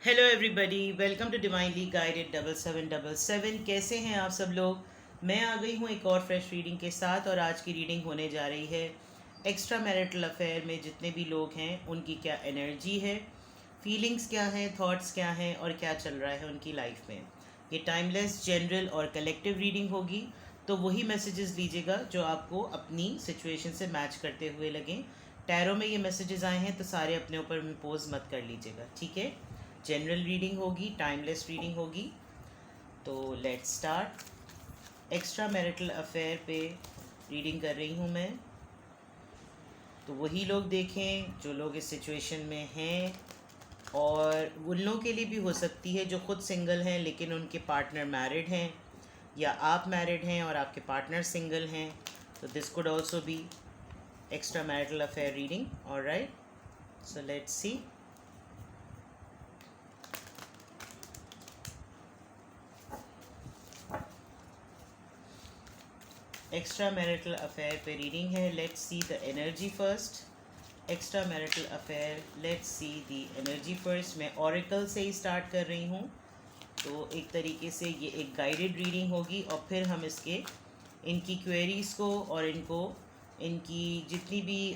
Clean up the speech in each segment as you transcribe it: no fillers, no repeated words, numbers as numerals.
Hello everybody, welcome to divinely guided 7777। कैसे हैं आप सब लोग। मैं आ गई हूँ एक और फ्रेश रीडिंग के साथ और आज की रीडिंग होने जा रही है एक्स्ट्रा मैरिटल अफेयर में जितने भी लोग हैं उनकी क्या एनर्जी है, फीलिंग्स क्या हैं, थॉट्स क्या हैं और क्या चल रहा है उनकी लाइफ में। ये टाइमलेस, जनरल और कलेक्टिव रीडिंग होगी, तो वही मैसेजेस लीजिएगा जो आपको अपनी सिचुएशन से मैच करते हुए लगें। टैरो में ये मैसेजेस आए हैं तो सारे अपने ऊपर इम्पोज मत कर लीजिएगा, ठीक है। जनरल रीडिंग होगी, टाइमलेस रीडिंग होगी। तो let's start. Extra marital affair पे रीडिंग कर रही हूँ मैं, तो वही लोग देखें जो लोग इस सिचुएशन में हैं, और उन लोगों के लिए भी हो सकती है जो खुद सिंगल हैं लेकिन उनके पार्टनर मैरिड हैं, या आप मैरिड हैं और आपके पार्टनर सिंगल हैं। तो this could also be extra marital affair reading. Alright, so let's see. Extra marital affair पे रीडिंग है। Let's see the energy first. Extra marital affair, let's see the energy first. मैं oracle से ही start कर रही हूँ, तो एक तरीके से ये एक गाइडेड रीडिंग होगी और फिर हम इनकी क्वेरीज़ को और इनकी जितनी भी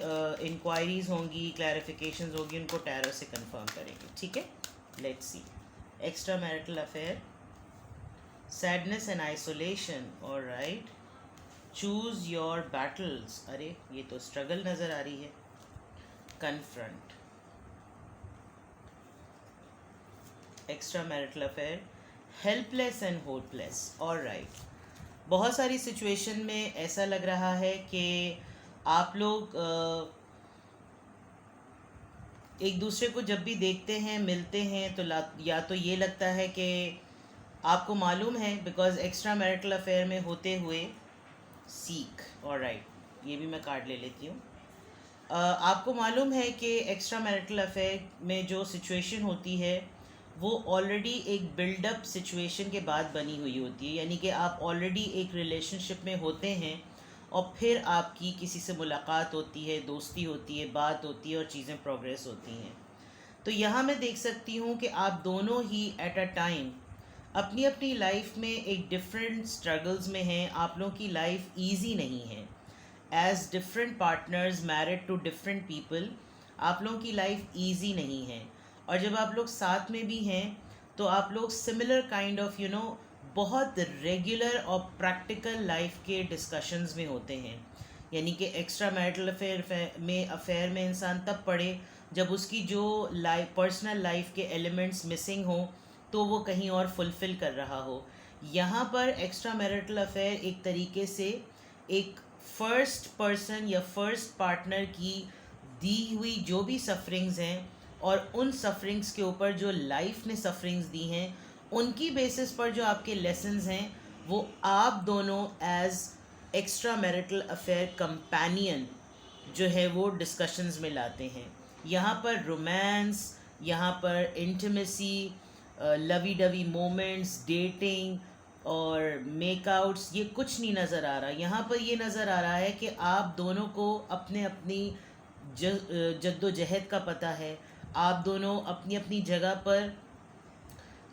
इंक्वायरीज़ होंगी, क्लैरिफिकेशंस होगी, उनको टैरो से कंफर्म करेंगे, ठीक है। Let's see extra marital affair. Sadness and isolation, alright. Choose your battles, अरे ये तो स्ट्रगल नज़र आ रही है। Confront. Extra marital affair, helpless and hopeless. Alright, बहुत सारी सिचुएशन में ऐसा लग रहा है कि आप लोग एक दूसरे को जब भी देखते हैं, मिलते हैं, तो या तो ये लगता है कि आपको मालूम है, बिकॉज एक्स्ट्रा मैरिटल अफेयर में होते हुए सीख। ऑलराइट, ये भी मैं कार्ड ले लेती हूँ। आपको मालूम है कि एक्स्ट्रा मैरिटल अफेयर में जो सिचुएशन होती है वो ऑलरेडी एक बिल्डअप सिचुएशन के बाद बनी हुई होती है, यानी कि आप ऑलरेडी एक रिलेशनशिप में होते हैं और फिर आपकी किसी से मुलाकात होती है, दोस्ती होती है, बात होती है और चीज़ें प्रोग्रेस होती हैं। तो यहाँ मैं देख सकती हूँ कि आप दोनों ही एट अ टाइम अपनी अपनी लाइफ में एक डिफरेंट स्ट्रगल्स में हैं। आप लोगों की लाइफ इजी नहीं है। As different partners married to different people, आप लोगों की लाइफ इजी नहीं है। और जब आप लोग साथ में भी हैं तो आप लोग सिमिलर काइंड ऑफ बहुत रेगुलर और प्रैक्टिकल लाइफ के डिस्कशंस में होते हैं। यानी कि एक्स्ट्रा मैरिटल अफेयर में इंसान तब पढ़े जब उसकी जो पर्सनल लाइफ के एलिमेंट्स मिसिंग हो, तो वो कहीं और फुलफ़िल कर रहा हो। यहाँ पर एक्स्ट्रा मैरिटल अफेयर एक तरीके से एक फर्स्ट पर्सन या फर्स्ट पार्टनर की दी हुई जो भी सफरिंग्स हैं और उन सफरिंग्स के ऊपर जो लाइफ ने सफरिंग्स दी हैं, उनकी बेसिस पर जो आपके लेसन्स हैं वो आप दोनों as extra marital affair companion जो है वो डिस्कशंस में लाते हैं। यहाँ पर रोमांस, यहाँ पर intimacy, lovey dovey moments, dating और मेकआउट्स, ये कुछ नहीं नज़र आ रहा। यहाँ पर ये नज़र आ रहा है कि आप दोनों को अपने अपनी जद्दोजहद का पता है। आप दोनों अपनी अपनी जगह पर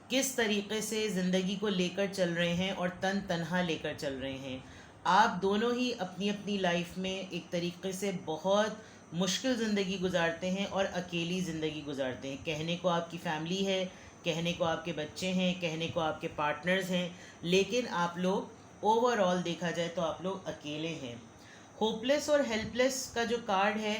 किस तरीक़े से ज़िंदगी को लेकर चल रहे हैं और तन तनहा लेकर चल रहे हैं। आप दोनों ही अपनी अपनी लाइफ में एक तरीक़े से बहुत मुश्किल ज़िंदगी गुजारते हैं और अकेली ज़िंदगी गुजारते हैं। कहने को आपकी फैमिली है, कहने को आपके बच्चे हैं, कहने को आपके पार्टनर्स हैं, लेकिन आप लोग ओवरऑल देखा जाए तो आप लोग अकेले हैं। होपलेस और हेल्पलेस का जो कार्ड है,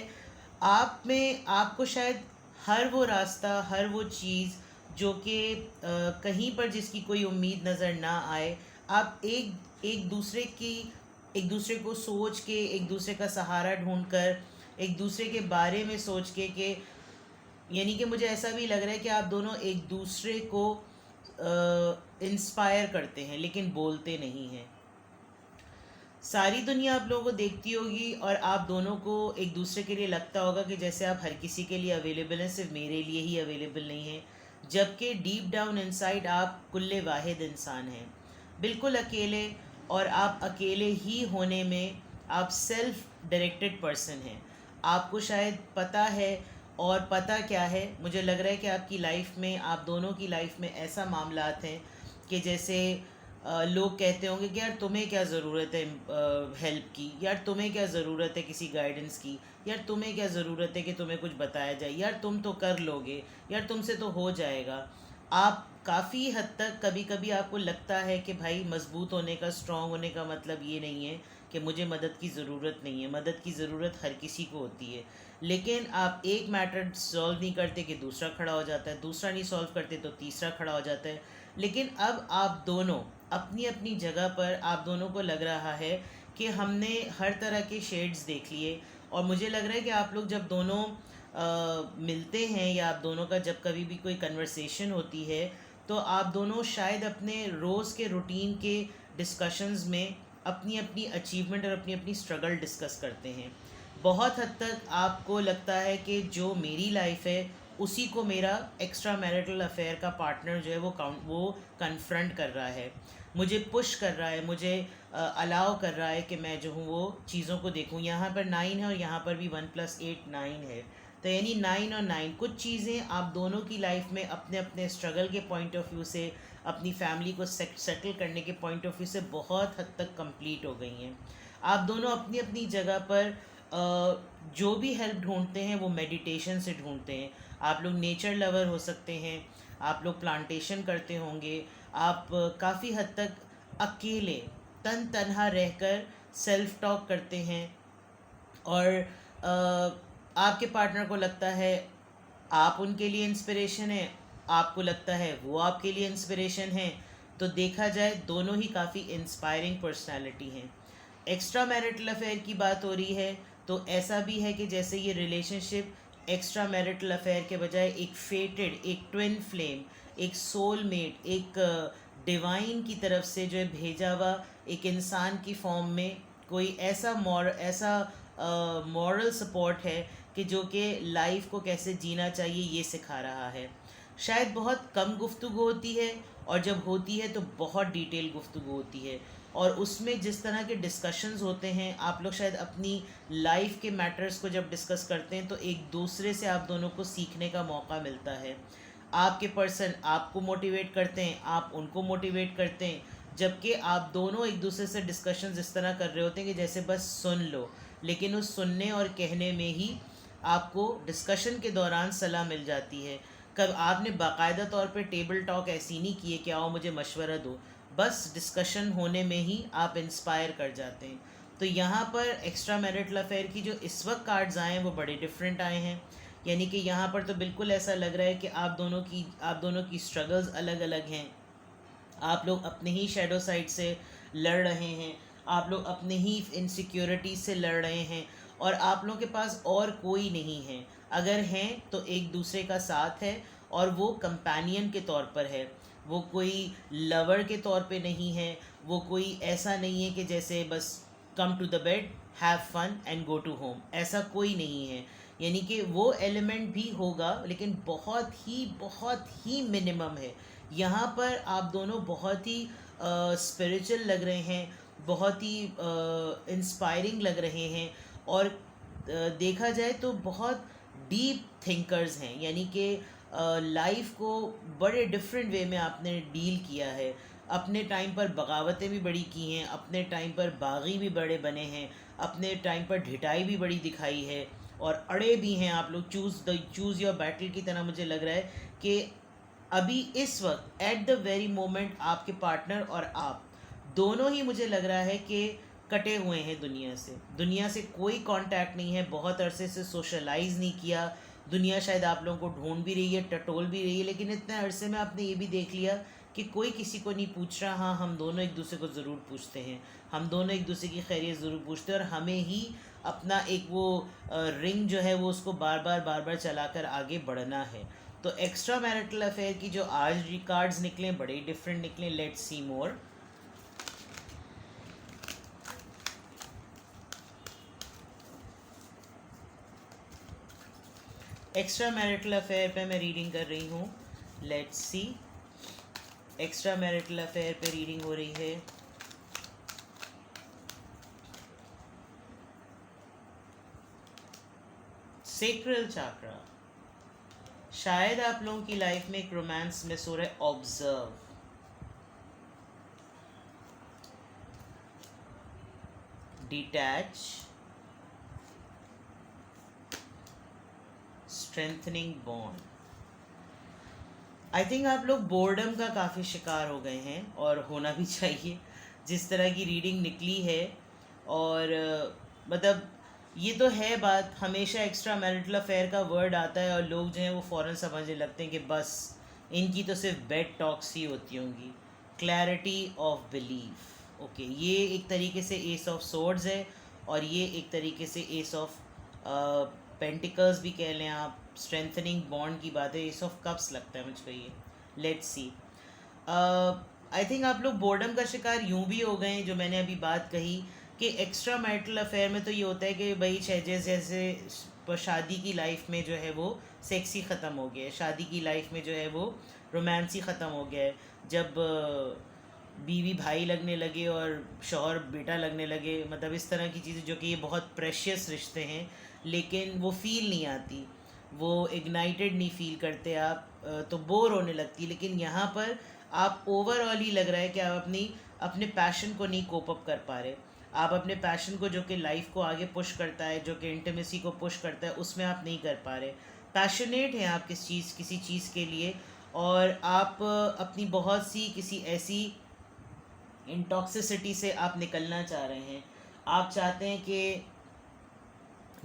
आप में आपको शायद हर वो रास्ता, हर वो चीज़ जो कि कहीं पर जिसकी कोई उम्मीद नज़र ना आए, आप एक दूसरे को सोच के, एक दूसरे का सहारा ढूंढकर, एक दूसरे के बारे में सोच के यानी कि मुझे ऐसा भी लग रहा है कि आप दोनों एक दूसरे को इंस्पायर करते हैं लेकिन बोलते नहीं हैं। सारी दुनिया आप लोगों को देखती होगी और आप दोनों को एक दूसरे के लिए लगता होगा कि जैसे आप हर किसी के लिए अवेलेबल हैं, सिर्फ मेरे लिए ही अवेलेबल नहीं हैं, जबकि डीप डाउन इनसाइड आप कुल्ले वाहिद इंसान हैं, बिल्कुल अकेले। और आप अकेले ही होने में आप सेल्फ डायरेक्टेड पर्सन हैं। आपको शायद पता है और पता क्या है, मुझे लग रहा है कि आपकी लाइफ में, आप दोनों की लाइफ में ऐसा मामलात हैं कि जैसे लोग कहते होंगे कि यार तुम्हें क्या ज़रूरत है हेल्प की, यार तुम्हें क्या ज़रूरत है किसी गाइडेंस की, यार तुम्हें क्या ज़रूरत है कि तुम्हें कुछ बताया जाए, यार तुम तो कर लोगे, यार तुमसे तो हो जाएगा। आप काफ़ी हद तक कभी कभी आपको लगता है कि भाई मज़बूत होने का, स्ट्रांग होने का मतलब ये नहीं है कि मुझे मदद की ज़रूरत नहीं है। मदद की ज़रूरत हर किसी को होती है, लेकिन आप एक मैटर सॉल्व नहीं करते कि दूसरा खड़ा हो जाता है, दूसरा नहीं सॉल्व करते तो तीसरा खड़ा हो जाता है। लेकिन अब आप दोनों अपनी अपनी जगह पर, आप दोनों को लग रहा है कि हमने हर तरह के शेड्स देख लिए। और मुझे लग रहा है कि आप लोग जब दोनों मिलते हैं, या आप दोनों का जब कभी भी कोई कन्वर्सेशन होती है, तो आप दोनों शायद अपने रोज़ के रूटीन के डिस्कशंस में अपनी अपनी अचीवमेंट और अपनी अपनी स्ट्रगल डिस्कस करते हैं। बहुत हद तक आपको लगता है कि जो मेरी लाइफ है उसी को मेरा एक्स्ट्रा मैरिटल अफेयर का पार्टनर जो है वो कन्फ्रंट कर रहा है, मुझे पुश कर रहा है, मुझे अलाउ कर रहा है कि मैं जो हूँ वो चीज़ों को देखूँ। यहाँ पर 9 है और यहाँ पर भी 1 + 8 9 है, तो यानी 9 और 9 कुछ चीज़ें आप दोनों की लाइफ में अपने अपने स्ट्रगल के पॉइंट ऑफ व्यू से, अपनी फैमिली को सेटल करने के पॉइंट ऑफ व्यू से बहुत हद तक कंप्लीट हो गई हैं। आप दोनों अपनी अपनी जगह पर जो भी हेल्प ढूंढते हैं वो मेडिटेशन से ढूंढते हैं। आप लोग नेचर लवर हो सकते हैं, आप लोग प्लांटेशन करते होंगे, आप काफ़ी हद तक अकेले तन तनहा रहकर सेल्फ टॉक करते हैं। और आपके पार्टनर को लगता है आप उनके लिए इंस्पिरेशन है, आपको लगता है वो आपके लिए इंस्पिरेशन है। तो देखा जाए दोनों ही काफ़ी इंस्पायरिंग पर्सनालिटी हैं। एक्स्ट्रा मैरिटल अफेयर की बात हो रही है तो ऐसा भी है कि जैसे ये रिलेशनशिप एक्स्ट्रा मैरिटल अफेयर के बजाय एक फेटेड, एक ट्विन फ्लेम, एक सोलमेट, एक डिवाइन की तरफ से जो है भेजा हुआ एक इंसान की फॉर्म में कोई ऐसा मॉरल सपोर्ट है कि जो कि लाइफ को कैसे जीना चाहिए ये सिखा रहा है। शायद बहुत कम गुफ्तगू होती है, और जब होती है तो बहुत डिटेल गुफ्तगू होती है, और उसमें जिस तरह के डिस्कशंस होते हैं, आप लोग शायद अपनी लाइफ के मैटर्स को जब डिस्कस करते हैं तो एक दूसरे से आप दोनों को सीखने का मौका मिलता है। आपके पर्सन आपको मोटिवेट करते हैं, आप उनको मोटिवेट करते हैं, जबकि आप दोनों एक दूसरे से डिस्कशंस इस तरह कर रहे होते हैं कि जैसे बस सुन लो, लेकिन उस सुनने और कहने में ही आपको डिस्कशन के दौरान सलाह मिल जाती है। कब आपने बाकायदा तौर पे टेबल टॉक ऐसी नहीं किए कि आओ मुझे मशवरा दो, बस डिस्कशन होने में ही आप इंस्पायर कर जाते हैं। तो यहाँ पर एक्स्ट्रा मैरिटल अफेयर की जो इस वक्त कार्ड्स आए हैं वो बड़े डिफरेंट आए हैं। यानी कि यहाँ पर तो बिल्कुल ऐसा लग रहा है कि आप दोनों की स्ट्रगल्स अलग अलग हैं। आप लोग अपने ही शेडो साइड से लड़ रहे हैं, आप लोग अपने ही इनसिक्योरिटी से लड़ रहे हैं, और आप लोगों के पास और कोई नहीं है। अगर हैं तो एक दूसरे का साथ है, और वो कंपेनियन के तौर पर है, वो कोई लवर के तौर पे नहीं है। वो कोई ऐसा नहीं है कि जैसे बस come to the bed, have fun and go to home, ऐसा कोई नहीं है। यानी कि वो एलिमेंट भी होगा, लेकिन बहुत ही मिनिमम है। यहाँ पर आप दोनों बहुत ही स्पिरिचुअल लग रहे हैं, बहुत ही इंस्पायरिंग लग रहे हैं, और देखा जाए तो बहुत डीप थिंकर्स हैं। यानी कि लाइफ को बड़े डिफरेंट वे में आपने डील किया है। अपने टाइम पर बगावतें भी बड़ी की हैं, अपने टाइम पर बागी भी बड़े बने हैं, अपने टाइम पर ढिठाई भी बड़ी दिखाई है, और अड़े भी हैं आप लोग। चूज़ योर बैटल की तरह मुझे लग रहा है कि अभी इस वक्त एट द वेरी मोमेंट आपके पार्टनर और आप दोनों ही, मुझे लग रहा है कि कटे हुए हैं दुनिया से कोई कांटेक्ट नहीं है, बहुत अरसे से सोशलाइज नहीं किया। दुनिया शायद आप लोगों को ढूंढ भी रही है, टटोल भी रही है, लेकिन इतने अरसे में आपने ये भी देख लिया कि कोई किसी को नहीं पूछ रहा। हाँ, हम दोनों एक दूसरे को ज़रूर पूछते हैं, हम दोनों एक दूसरे की खैरियत ज़रूर पूछते हैं, और हमें ही अपना एक वो रिंग जो है वो उसको बार बार चलाकर आगे बढ़ना है। तो एक्स्ट्रा मैरिटल अफेयर की जो आज कार्ड्स निकले बड़े डिफरेंट निकले। Let's see more. Extra marital affair पे मैं रीडिंग कर रही हूँ। Let's see, extra marital affair पे रीडिंग हो रही है। सेक्रल चाक्रा, शायद आप लोगों की लाइफ में एक रोमांस मिस हो रहा है। Observe, detach, strengthening bond. आई थिंक आप लोग बोर्डम का काफ़ी शिकार हो गए हैं, और होना भी चाहिए जिस तरह की रीडिंग निकली है। और मतलब ये तो है बात, हमेशा एक्स्ट्रा मैरिटल अफेयर का वर्ड आता है और लोग जो हैं वो फ़ौरन समझने लगते हैं कि बस इनकी तो सिर्फ बेड टॉक्स ही होती होंगी। क्लैरिटी ऑफ बिलीफ, ओके, ये एक तरीके से एस ऑफ सोर्ड्स है, और ये एक तरीके से एस ऑफ पेंटिकल्स भी कह लें आप। स्ट्रेंथनिंग बॉन्ड की बात है, एस ऑफ कप्स लगता है मुझको ये। लेट्स सी, आई थिंक आप लोग बोर्डम का शिकार यूं भी हो गए हैं, जो मैंने अभी बात कही कि एक्स्ट्रा मैरिटल अफेयर में तो ये होता है कि भाई जैसे शादी की लाइफ में जो है वो सेक्सी ख़त्म हो गया है, शादी की लाइफ में जो है वो रोमांसी ख़त्म हो गया है। जब बीवी भाई लगने लगे और शौहर बेटा लगने लगे, मतलब इस तरह की चीज़ें जो कि ये बहुत प्रेशियस रिश्ते हैं, लेकिन वो फील नहीं आती, वो इग्नाइटेड नहीं फील करते आप, तो बोर होने लगती। लेकिन यहाँ पर आप ओवरऑल ही लग रहा है कि आप अपने पैशन को नहीं कोप अप कर पा रहे। आप अपने पैशन को, जो कि लाइफ को आगे पुश करता है, जो कि इंटीमेसी को पुश करता है, उसमें आप नहीं कर पा रहे। पैशनेट हैं आप किसी चीज़ के लिए, और आप अपनी बहुत सी किसी ऐसी इंटॉक्सिसिटी से आप निकलना चाह रहे हैं। आप चाहते हैं कि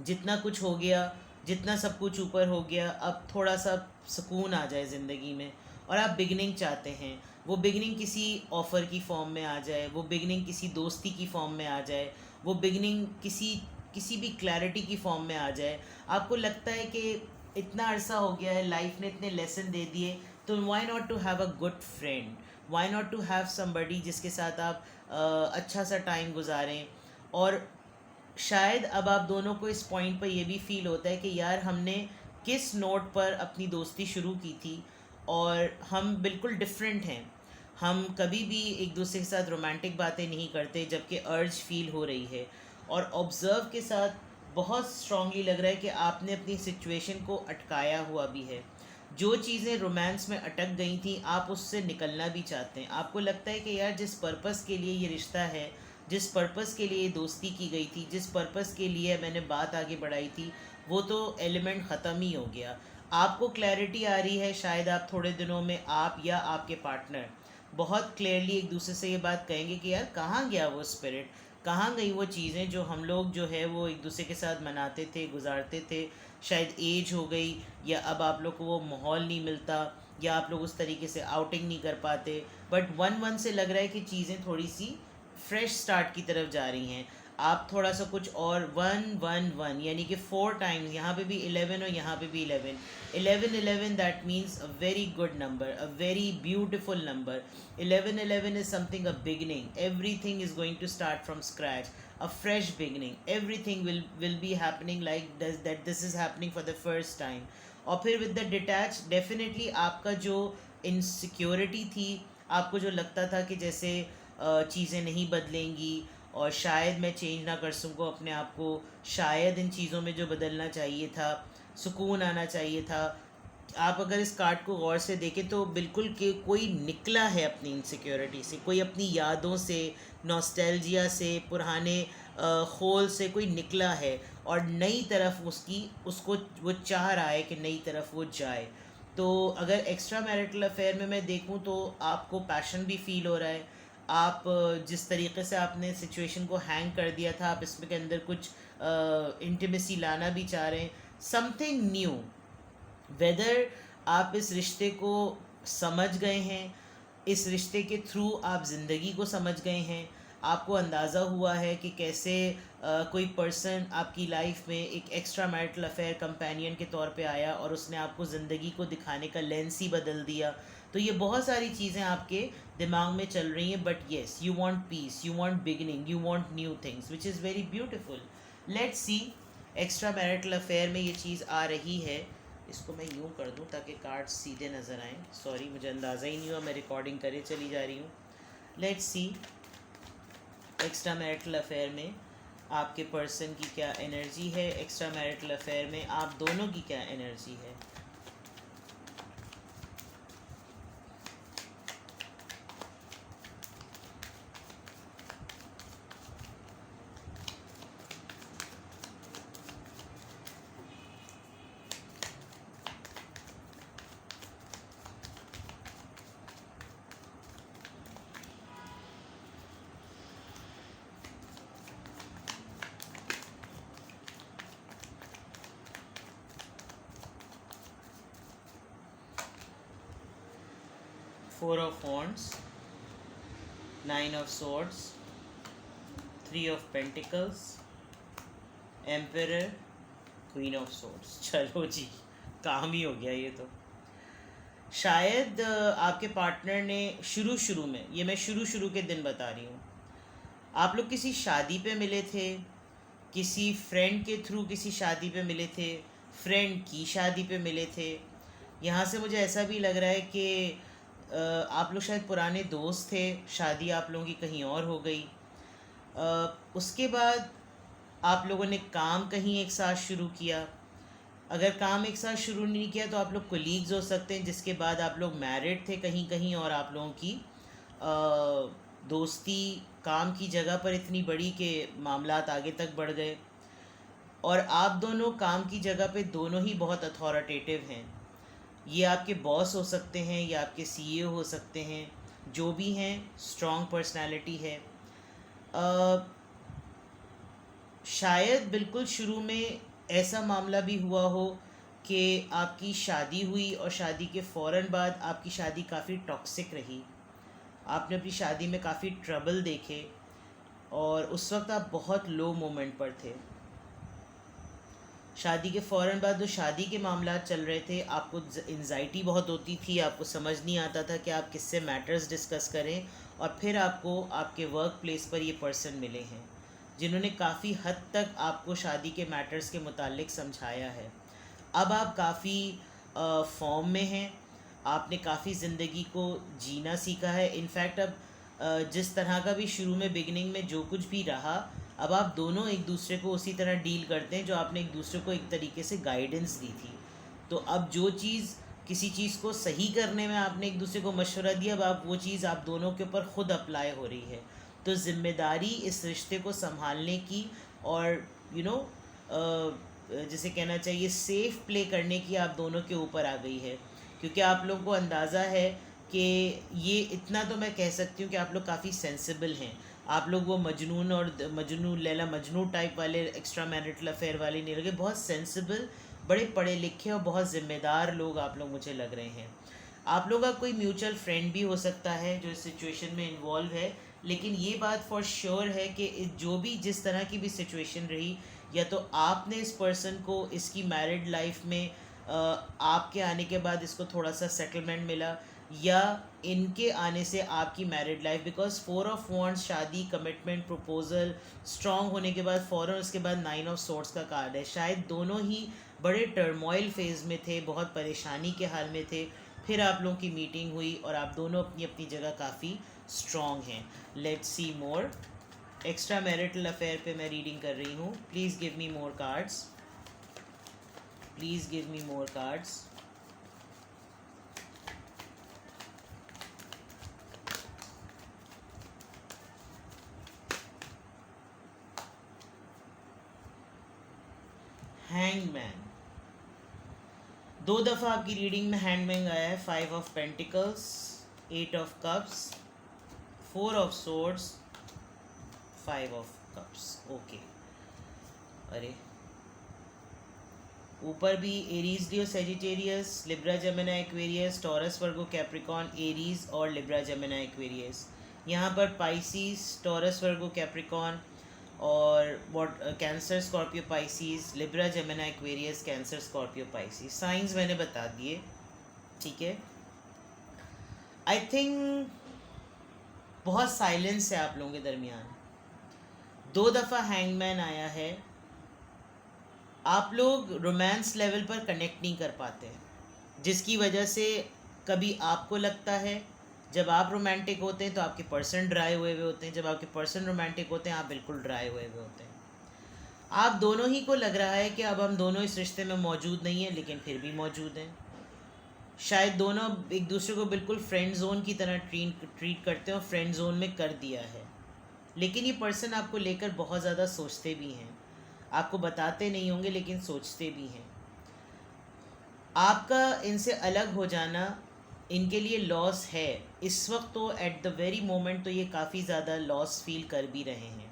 जितना कुछ हो गया, जितना सब कुछ ऊपर हो गया, अब थोड़ा सा सुकून आ जाए ज़िंदगी में, और आप बिगनिंग चाहते हैं। वो बिगनिंग किसी ऑफ़र की फॉर्म में आ जाए, वो बिगनिंग किसी दोस्ती की फॉर्म में आ जाए, वो बिगनिंग किसी भी क्लैरिटी की फॉर्म में आ जाए। आपको लगता है कि इतना अरसा हो गया है, लाइफ ने इतने लेसन दे दिए, तो why not to have a good friend, why not to have somebody जिसके साथ आप अच्छा सा टाइम गुजारें। और शायद अब आप दोनों को इस पॉइंट पर ये भी फील होता है कि यार हमने किस नोट पर अपनी दोस्ती शुरू की थी, और हम बिल्कुल डिफरेंट हैं। हम कभी भी एक दूसरे के साथ रोमांटिक बातें नहीं करते, जबकि अर्ज फील हो रही है। और ऑब्ज़र्व के साथ बहुत स्ट्रांगली लग रहा है कि आपने अपनी सिचुएशन को अटकाया हुआ भी है। जो चीज़ें रोमांस में अटक गई थी, आप उससे निकलना भी चाहते हैं। आपको लगता है कि यार जिस पर्पस के लिए ये रिश्ता है, जिस पर्पस के लिए दोस्ती की गई थी, जिस पर्पस के लिए मैंने बात आगे बढ़ाई थी, वो तो एलिमेंट ख़त्म ही हो गया। आपको क्लैरिटी आ रही है, शायद आप थोड़े दिनों में, आप या आपके पार्टनर बहुत क्लियरली एक दूसरे से ये बात कहेंगे कि यार कहाँ गया वो स्पिरिट, कहाँ गई वो चीज़ें जो हम लोग जो है वो एक दूसरे के साथ मनाते थे, गुजारते थे। शायद एज हो गई, या अब आप लोग को वो माहौल नहीं मिलता, या आप लोग उस तरीके से आउटिंग नहीं कर पाते। बट वन से लग रहा है कि चीज़ें थोड़ी सी फ्रेश स्टार्ट की तरफ जा रही हैं। आप थोड़ा सा कुछ और 1 1 1 यानी कि 4 टाइम्स, यहाँ पे भी 11 और यहाँ पे भी 11 11 11, that means a very good number, a very beautiful number. 11 11 is something, a beginning, everything is going to start from scratch, a fresh beginning, everything will be happening like this is happening for the first time। और फिर with the detached, definitely आपका जो insecurity थी, आपको जो लगता था कि जैसे चीज़ें नहीं बदलेंगी, और शायद मैं चेंज ना कर सकूँ अपने आप को, शायद इन चीज़ों में जो बदलना चाहिए था, सुकून आना चाहिए था। आप अगर इस कार्ड को गौर से देखें तो बिल्कुल कि कोई निकला है अपनी इनसिक्योरिटी से, कोई अपनी यादों से, नॉस्टैल्जिया से, पुराने खोल से कोई निकला है, और नई तरफ उसको वो चाह रहा है कि नई तरफ वो जाए। तो अगर एक्स्ट्रा मैरिटल अफेयर में मैं देखूं तो आपको पैशन भी फील हो रहा है। आप जिस तरीके से आपने सिचुएशन को हैंग कर दिया था, आप इसमें के अंदर कुछ इंटीमेसी लाना भी चाह रहे हैं, समथिंग न्यू। वेदर आप इस रिश्ते को समझ गए हैं, इस रिश्ते के थ्रू आप ज़िंदगी को समझ गए हैं, आपको अंदाज़ा हुआ है कि कैसे कोई पर्सन आपकी लाइफ में एक एक्स्ट्रा मैरिटल अफेयर कंपेनियन के तौर पे आया, और उसने आपको ज़िंदगी को दिखाने का लेंस ही बदल दिया। तो ये बहुत सारी चीज़ें आपके दिमाग में चल रही हैं, but yes, you want piece, you want beginning, you want new things, which is very beautiful. Let's see, extra marital affair में ये चीज़ आ रही है। इसको मैं यूँ कर दूँ ताकि कार्ड्स सीधे नज़र आएँ। सॉरी, मुझे अंदाज़ा ही नहीं हुआ, मैं रिकॉर्डिंग करे चली जा रही हूँ। Let's see, extra marital affair में आपके पर्सन की क्या एनर्जी है, एक्स्ट्रा मैरिटल अफेयर में आप दोनों की क्या एनर्जी है। 4 of Wands, 9 of Swords, 3 of Pentacles, Emperor, Queen of Swords। चलो जी, काम ही हो गया ये तो। शायद आपके पार्टनर ने शुरू में, ये मैं शुरू के दिन बता रही हूँ, आप लोग किसी शादी पे मिले थे, किसी फ्रेंड के थ्रू किसी शादी पे मिले थे, फ्रेंड की शादी पे मिले थे। यहाँ से मुझे ऐसा भी लग रहा है कि आप लोग शायद पुराने दोस्त थे, शादी आप लोगों की कहीं और हो गई। उसके बाद आप लोगों ने काम कहीं एक साथ शुरू किया। अगर काम एक साथ शुरू नहीं किया तो आप लोग कोलीग्स हो सकते हैं, जिसके बाद आप लोग मैरिड थे कहीं कहीं, और आप लोगों की दोस्ती काम की जगह पर इतनी बड़ी कि मामलात आगे तक बढ़ गए। और आप दोनों काम की जगह पे दोनों ही बहुत अथॉरिटेटिव हैं। ये आपके बॉस हो सकते हैं या आपके सीईओ हो सकते हैं, जो भी हैं, स्ट्रॉन्ग पर्सनालिटी है। शायद बिल्कुल शुरू में ऐसा मामला भी हुआ हो कि आपकी शादी हुई और शादी के फ़ौरन बाद आपकी शादी काफ़ी टॉक्सिक रही, आपने अपनी शादी में काफ़ी ट्रबल देखे और उस वक्त आप बहुत लो मोमेंट पर थे। शादी के फ़ौरन बाद जो शादी के मामला चल रहे थे, आपको एंजाइटी बहुत होती थी, आपको समझ नहीं आता था कि आप किससे मैटर्स डिस्कस करें। और फिर आपको आपके वर्क प्लेस पर ये पर्सन मिले हैं जिन्होंने काफ़ी हद तक आपको शादी के मैटर्स के मुतालिक समझाया है। अब आप काफ़ी फॉर्म में हैं, आपने काफ़ी ज़िंदगी को जीना सीखा है। इनफैक्ट अब जिस तरह का भी शुरू में बिगनिंग में जो कुछ भी रहा, अब आप दोनों एक दूसरे को उसी तरह डील करते हैं जो आपने एक दूसरे को एक तरीके से गाइडेंस दी थी। तो अब जो चीज़, किसी चीज़ को सही करने में आपने एक दूसरे को मशवरा दिया, अब आप वो चीज़ आप दोनों के ऊपर ख़ुद अप्लाई हो रही है। तो ज़िम्मेदारी इस रिश्ते को संभालने की और जिसे कहना चाहिए सेफ़ प्ले करने की आप दोनों के ऊपर आ गई है। क्योंकि आप लोगों को अंदाज़ा है कि ये इतना तो मैं कह सकती हूँ कि आप लोग काफ़ी सेंसिबल हैं। आप लोग वो मजनून और लैला मजनू टाइप वाले एक्स्ट्रा मैरिटल अफेयर वाले नहीं लगे, बहुत सेंसिबल, बड़े पढ़े लिखे और बहुत ज़िम्मेदार लोग आप लोग मुझे लग रहे हैं। आप लोग का कोई म्यूचुअल फ्रेंड भी हो सकता है जो इस सिचुएशन में इन्वॉल्व है, लेकिन ये बात फॉर श्योर है कि जो भी जिस तरह की भी सिचुएशन रही, या तो आपने इस पर्सन को इसकी मैरिड लाइफ में आपके आने के बाद इसको थोड़ा सा सेटलमेंट मिला, या इनके आने से आपकी married life, because 4 of wands शादी, कमिटमेंट, प्रपोजल स्ट्रॉन्ग होने के बाद फ़ौरन उसके बाद 9 ऑफ सोर्ड्स का कार्ड है। शायद दोनों ही बड़े टर्मोइल फेज़ में थे, बहुत परेशानी के हाल में थे। फिर आप लोगों की मीटिंग हुई और आप दोनों अपनी अपनी जगह काफ़ी स्ट्रॉन्ग हैं। Let's see more. Extra marital affair पे मैं रीडिंग कर रही हूँ। Please give me more cards, please give me more cards. Hangman, 2 दफ़ा आपकी रीडिंग में हैंगमैन आया है। 5 of pentacles, 8 of cups, 4 of swords, 5 of cups. Okay, अरे ऊपर भी Aries, Leo, Sagittarius, Libra, Gemini, Aquarius, Taurus, Virgo, Capricorn, Aries और Libra, Gemini, Aquarius. यहाँ पर पाइसीज, टॉरस, वर्गो, कैप्रिकॉन और cancer, Scorpio, Pisces, Libra, Gemini, Aquarius, cancer, Scorpio, Pisces. Science मैंने बता दिए, ठीक है। आई थिंक बहुत साइलेंस है आप लोगों के दरमियान। 2 दफ़ा हैंगमैन आया है। आप लोग रोमांस लेवल पर कनेक्ट नहीं कर पाते, जिसकी वजह से कभी आपको लगता है जब आप रोमांटिक होते हैं तो आपके पर्सन ड्राई हुए हुए होते हैं, जब आपके पर्सन रोमांटिक होते हैं आप बिल्कुल ड्राई हुए हुए होते हैं। आप दोनों ही को लग रहा है कि अब हम दोनों इस रिश्ते में मौजूद नहीं हैं, लेकिन फिर भी मौजूद हैं। शायद दोनों एक दूसरे को बिल्कुल फ्रेंड जोन की तरह ट्रीट करते हैं और फ्रेंड जोन में कर दिया है। लेकिन ये पर्सन आपको लेकर बहुत ज़्यादा सोचते भी हैं, आपको बताते नहीं होंगे लेकिन सोचते भी हैं। आपका इनसे अलग हो जाना इनके लिए लॉस है इस वक्त, तो एट द वेरी मोमेंट तो ये काफ़ी ज़्यादा लॉस फील कर भी रहे हैं।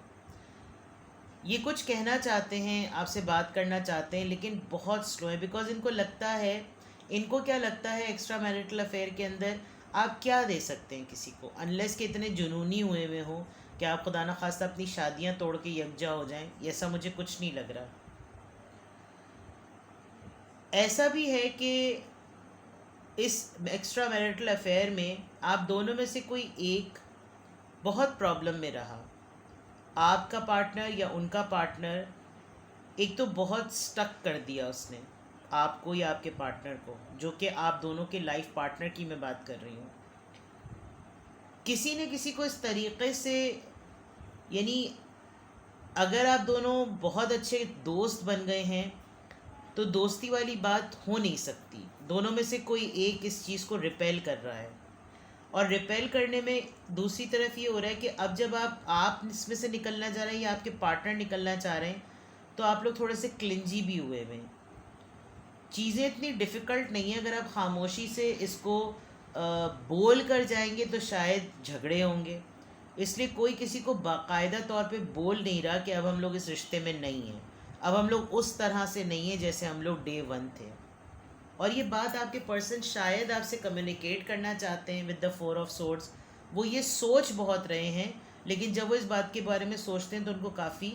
ये कुछ कहना चाहते हैं, आपसे बात करना चाहते हैं, लेकिन बहुत स्लो है। बिकॉज इनको लगता है, इनको क्या लगता है एक्स्ट्रा मैरिटल अफेयर के अंदर आप क्या दे सकते हैं किसी को, अनलेस के इतने जुनूनी हुए हुए हो कि आप खुदा न खास्ता अपनी शादियां तोड़ के यकजा हो जाएं, ऐसा मुझे कुछ नहीं लग रहा। ऐसा भी है कि इस एक्स्ट्रा मैरिटल अफेयर में आप दोनों में से कोई एक बहुत प्रॉब्लम में रहा, आपका पार्टनर या उनका पार्टनर एक तो बहुत स्टक कर दिया उसने आपको या आपके पार्टनर को, जो कि आप दोनों के लाइफ पार्टनर की मैं बात कर रही हूँ। किसी न किसी को इस तरीक़े से, यानी अगर आप दोनों बहुत अच्छे दोस्त बन गए हैं तो दोस्ती वाली बात हो नहीं सकती, दोनों में से कोई एक इस चीज़ को रिपेल कर रहा है। और रिपेल करने में दूसरी तरफ ये हो रहा है कि अब जब आप इसमें से निकलना चाह रहे हैं या आपके पार्टनर निकलना चाह रहे हैं तो आप लोग थोड़े से क्लिंजी भी हुए हुए हैं। चीज़ें इतनी डिफ़िकल्ट नहीं है, अगर आप खामोशी से इसको बोल कर जाएंगे तो शायद झगड़े होंगे, इसलिए कोई किसी को बाकायदा तौर पे बोल नहीं रहा कि अब हम लोग इस रिश्ते में नहीं हैं, अब हम लोग उस तरह से नहीं हैं जैसे हम लोग डे 1 थे। और ये बात आपके पर्सन शायद आपसे कम्युनिकेट करना चाहते हैं विद द 4 ऑफ सोर्ड्स, वो ये सोच बहुत रहे हैं, लेकिन जब वो इस बात के बारे में सोचते हैं तो उनको काफ़ी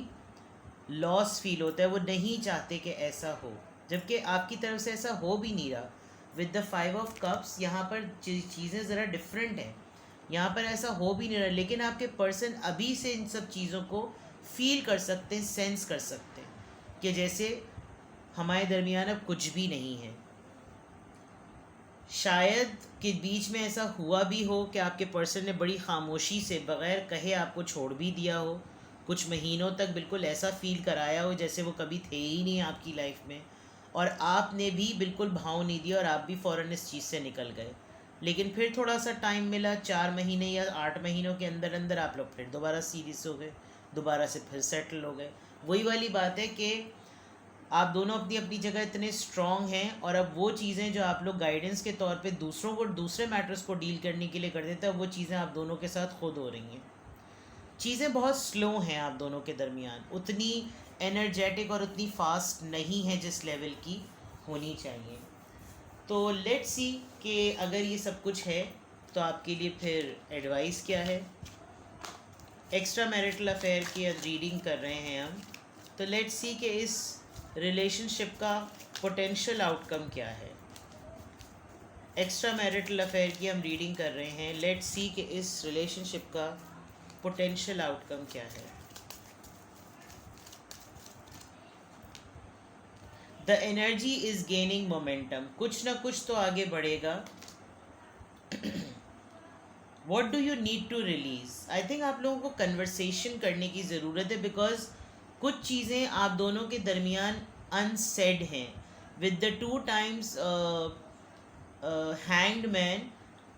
लॉस फील होता है, वो नहीं चाहते कि ऐसा हो, जबकि आपकी तरफ से ऐसा हो भी नहीं रहा। विद द 5 ऑफ कप्स यहाँ पर चीज़ें ज़रा डिफरेंट हैं, यहाँ पर ऐसा हो भी नहीं रहा, लेकिन आपके पर्सन अभी से इन सब चीज़ों को फील कर सकते हैं, सेंस कर सकते हैं कि जैसे हमारे दरमियान अब कुछ भी नहीं है। शायद के बीच में ऐसा हुआ भी हो कि आपके पर्सन ने बड़ी खामोशी से बग़ैर कहे आपको छोड़ भी दिया हो, कुछ महीनों तक बिल्कुल ऐसा फ़ील कराया हो जैसे वो कभी थे ही नहीं आपकी लाइफ में, और आपने भी बिल्कुल भाव नहीं दिया और आप भी फ़ौरन इस चीज़ से निकल गए। लेकिन फिर थोड़ा सा टाइम मिला, 4 महीने या 8 महीनों के अंदर अंदर आप लोग फिर दोबारा सीरियस हो गए, दोबारा से फिर सेटल हो गए। वही वाली बात है कि आप दोनों अपनी अपनी जगह इतने स्ट्रॉन्ग हैं, और अब वो चीज़ें जो आप लोग गाइडेंस के तौर पे दूसरों को, दूसरे मैटर्स को डील करने के लिए कर देते हैं, वो चीज़ें आप दोनों के साथ खुद हो रही हैं। चीज़ें बहुत स्लो हैं आप दोनों के दरमियान, उतनी एनर्जेटिक और उतनी फास्ट नहीं है जिस लेवल की होनी चाहिए। तो लेट्स सी कि अगर ये सब कुछ है तो आपके लिए फिर एडवाइस क्या है। एक्स्ट्रा मैरिटल अफेयर की रीडिंग कर रहे हैं हम, तो लेट्स सी कि इस रिलेशनशिप का पोटेंशियल आउटकम क्या है। एक्स्ट्रा मैरिटल अफेयर की हम रीडिंग कर रहे हैं, लेट्स सी कि इस रिलेशनशिप का पोटेंशियल आउटकम क्या है। The energy is gaining momentum, कुछ ना कुछ तो आगे बढ़ेगा। What do you need to release, I think आप लोगों को कन्वर्सेशन करने की ज़रूरत है, बिकॉज कुछ चीज़ें आप दोनों के दरमियान अनसेड हैं। With the 2 times hanged man,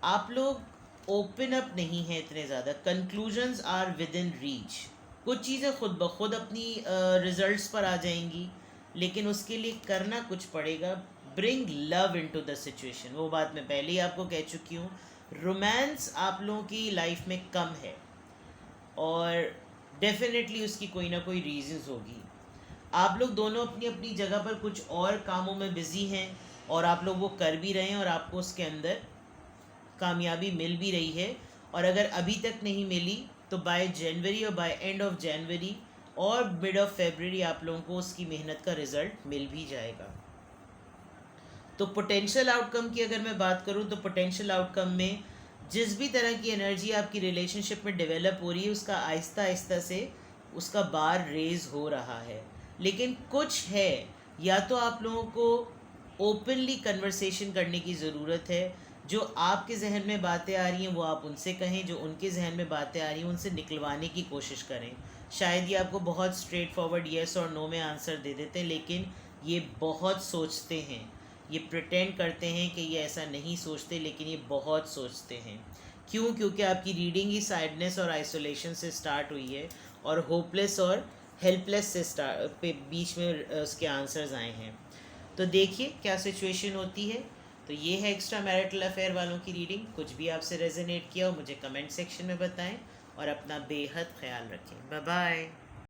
आप लोग ओपन अप नहीं हैं इतने ज़्यादा, conclusions are within reach. कुछ चीज़ें खुद ब खुद अपनी रिजल्ट्स पर आ जाएंगी, लेकिन उसके लिए करना कुछ पड़ेगा। Bring love into the situation, वो बात मैं पहले ही आपको कह चुकी हूँ। रोमांस आप लोगों की लाइफ में कम है, और डेफिनेटली उसकी कोई ना कोई रीजंस होगी। आप लोग दोनों अपनी अपनी जगह पर कुछ और कामों में बिज़ी हैं, और आप लोग वो कर भी रहे हैं, और आपको उसके अंदर कामयाबी मिल भी रही है। और अगर अभी तक नहीं मिली तो बाय जनवरी और बाय एंड ऑफ जनवरी और मिड ऑफ फरवरी आप लोगों को उसकी मेहनत का रिज़ल्ट मिल भी जाएगा। तो पोटेंशियल आउटकम की अगर मैं बात करूं तो पोटेंशियल आउटकम में जिस भी तरह की एनर्जी आपकी रिलेशनशिप में डेवलप हो रही है, उसका आहिस्ता आहिस्ता से उसका बार रेज हो रहा है। लेकिन कुछ है, या तो आप लोगों को ओपनली कन्वर्सेशन करने की ज़रूरत है, जो आपके जहन में बातें आ रही हैं वो आप उनसे कहें, जो उनके जहन में बातें आ रही हैं उनसे निकलवाने की कोशिश करें। शायद ये आपको बहुत स्ट्रेट फॉरवर्ड येस और नो में आंसर दे देते हैं, लेकिन ये बहुत सोचते हैं, ये प्रिटेंड करते हैं कि ये ऐसा नहीं सोचते, लेकिन ये बहुत सोचते हैं। क्यों? क्योंकि आपकी रीडिंग ही सैडनेस और आइसोलेशन से स्टार्ट हुई है, और होपलेस और हेल्पलेस से बीच में उसके आंसर्स आए हैं। तो देखिए क्या सिचुएशन होती है। तो ये है एक्स्ट्रा मैरिटल अफेयर वालों की रीडिंग। कुछ भी आपसे रेजोनेट किया हो मुझे कमेंट सेक्शन में बताएं, और अपना बेहद ख्याल रखें। Bye bye.